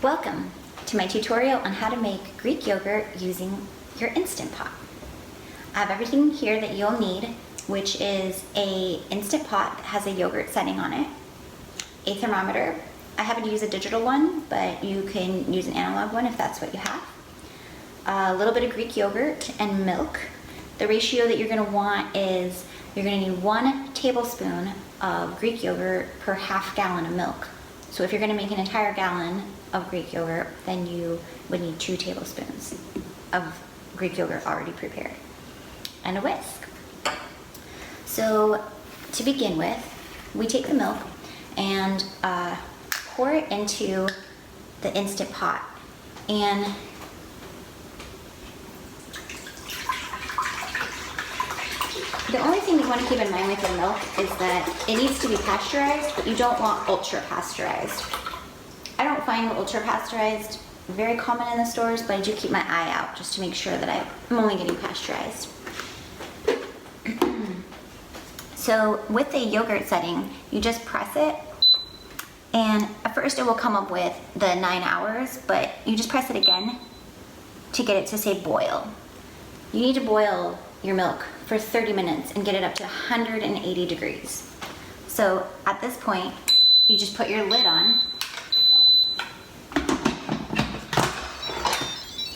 Welcome to my tutorial on how to make Greek yogurt using your Instant Pot. I have everything here that you'll need, which is an Instant Pot that has a yogurt setting on it, a thermometer. I happen to use a digital one, but you can use an analog one if that's what you have. A little bit of Greek yogurt and milk. The ratio that you're going to want is you're going to need 1 tablespoon of Greek yogurt per half gallon of milk. So if you're going to make an entire gallon of Greek yogurt, then you would need 2 tablespoons of Greek yogurt already prepared. And a whisk. So to begin with, we take the milk and pour it into the Instant Pot. And the only thing you want to keep in mind with your milk is that it needs to be pasteurized, but you don't want ultra pasteurized. I don't find ultra pasteurized very common in the stores, but I do keep my eye out just to make sure that I'm only getting pasteurized. So with the yogurt setting, you just press it, and at first it will come up with the 9 hours, but you just press it again to get it to say boil. You need to boil your milk for 30 minutes and get it up to 180 degrees. So at this point, you just put your lid on,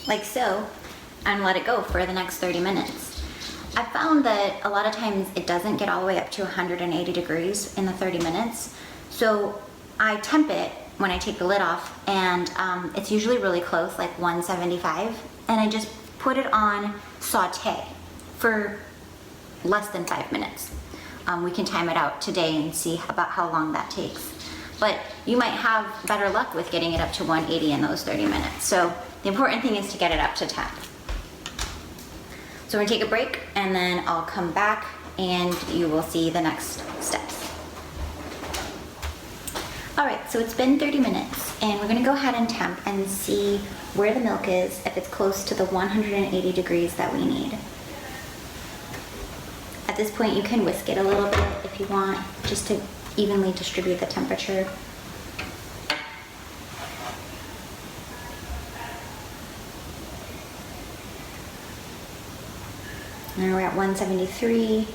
like so, and let it go for the next 30 minutes. I found that a lot of times it doesn't get all the way up to 180 degrees in the 30 minutes. So I temp it when I take the lid off, and it's usually really close, like 175, and I just put it on saute for less than 5 minutes. We can time it out today and see about how long that takes. But you might have better luck with getting it up to 180 in those 30 minutes. So the important thing is to get it up to temp. So we're gonna take a break, and then I'll come back and you will see the next steps. All right, so it's been 30 minutes, and we're gonna go ahead and temp and see where the milk is, if it's close to the 180 degrees that we need. At this point, you can whisk it a little bit if you want, just to evenly distribute the temperature. And we're at 173,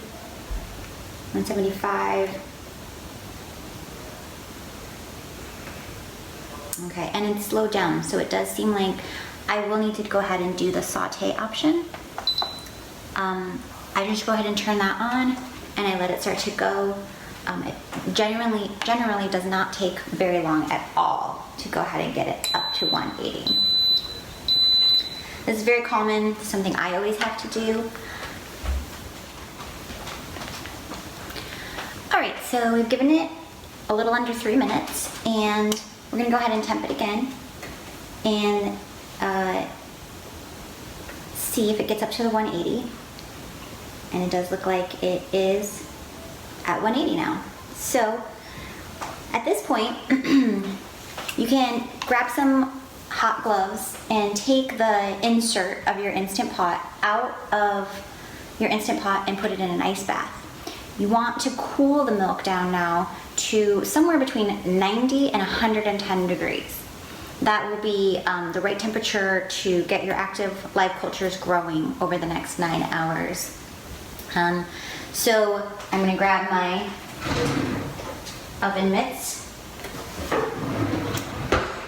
175. Okay, and it's slowed down, so it does seem like I will need to go ahead and do the saute option. I just go ahead and turn that on, and I let it start to go. It generally does not take very long at all to go ahead and get it up to 180. This is very common, something I always have to do. All right, so we've given it a little under 3 minutes, and we're gonna go ahead and temp it again and see if it gets up to the 180. And it does look like it is at 180 now. So at this point, you can grab some hot gloves and take the insert of your Instant Pot out of your Instant Pot and put it in an ice bath. You want to cool the milk down now to somewhere between 90 and 110 degrees. That will be the right temperature to get your active live cultures growing over the next 9 hours. So I'm gonna grab my oven mitts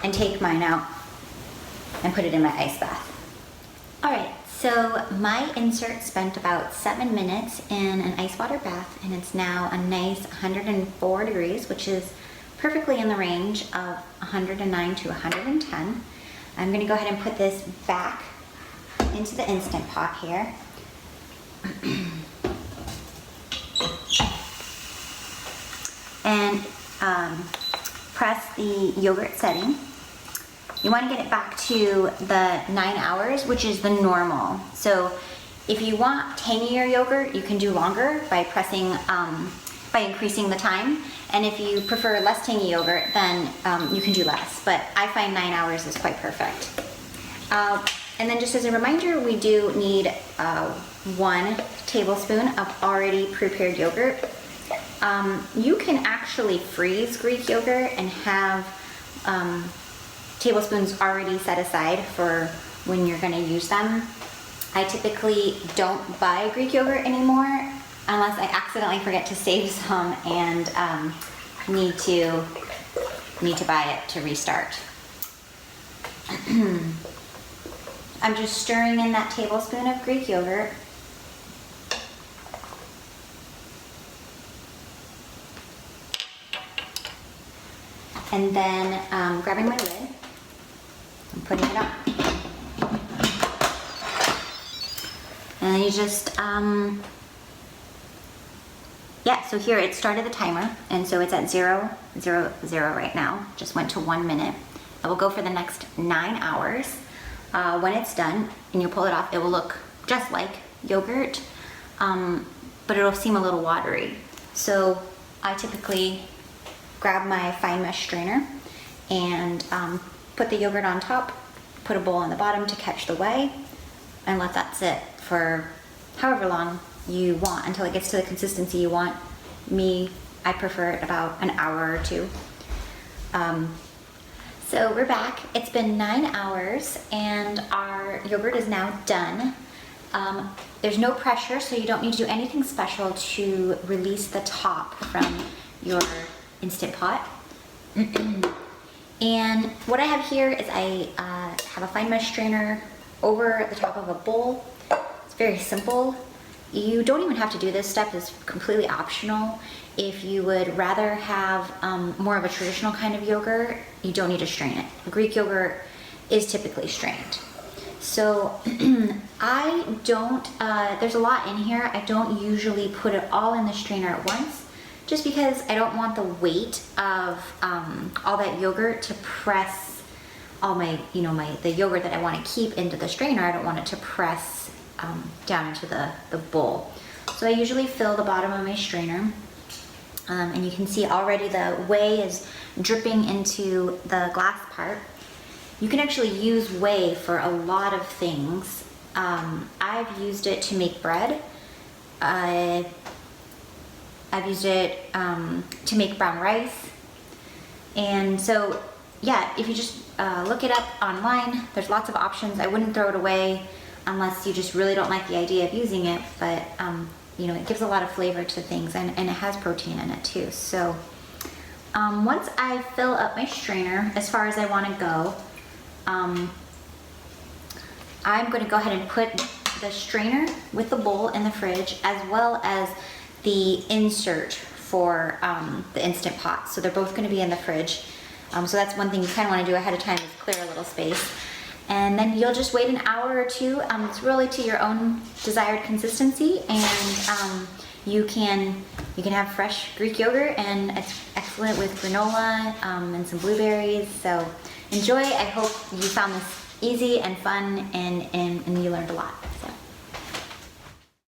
and take mine out and put it in my ice bath. All right, so my insert spent about 7 minutes in an ice water bath, and it's now a nice 104 degrees, which is perfectly in the range of 109 to 110. I'm gonna go ahead and put this back into the Instant Pot here. And press the yogurt setting. You want to get it back to the 9 hours, which is the normal. So if you want tangier yogurt, you can do longer by pressing, by increasing the time. And if you prefer less tangy yogurt, then you can do less. But I find 9 hours is quite perfect. And then just as a reminder, we do need 1 tablespoon of already prepared yogurt. You can actually freeze Greek yogurt and have tablespoons already set aside for when you're gonna use them. I typically don't buy Greek yogurt anymore unless I accidentally forget to save some and need to buy it to restart. I'm just stirring in that tablespoon of Greek yogurt. And then grabbing my lid and putting it up. And then you just, yeah, so here it started the timer, and so it's at 0, 0, 0 right now. Just went to 1 minute. It will go for the next 9 hours. When it's done and you pull it off, it will look just like yogurt, but it'll seem a little watery. So I typically grab my fine mesh strainer and put the yogurt on top, put a bowl on the bottom to catch the whey, and let that sit for however long you want until it gets to the consistency you want. I prefer it about an hour or 2. So we're back. It's been 9 hours and our yogurt is now done. There's no pressure, so you don't need to do anything special to release the top from your Instant Pot. And what I have here is I have a fine mesh strainer over the top of a bowl. It's very simple. You don't even have to do this step. It's completely optional. If you would rather have more of a traditional kind of yogurt, you don't need to strain it. Greek yogurt is typically strained. So I don't, there's a lot in here. I don't usually put it all in the strainer at once, just because I don't want the weight of all that yogurt to press all my, the yogurt that I want to keep into the strainer. I don't want it to press down into the bowl. So I usually fill the bottom of my strainer. And you can see already the whey is dripping into the glass part. You can actually use whey for a lot of things. I've used it to make bread. I've used it to make brown rice. And so, yeah, if you just look it up online, there's lots of options. I wouldn't throw it away unless you just really don't like the idea of using it, but it gives a lot of flavor to things, and it has protein in it too. So once I fill up my strainer as far as I want to go, I'm going to go ahead and put the strainer with the bowl in the fridge, as well as the insert for the Instant Pot. So they're both going to be in the fridge. So that's one thing you kind of want to do ahead of time, is clear a little space. And then you'll just wait an hour or 2. It's really to your own desired consistency, and you can have fresh Greek yogurt, and it's excellent with granola and some blueberries. So enjoy. I hope you found this easy and fun, and you learned a lot.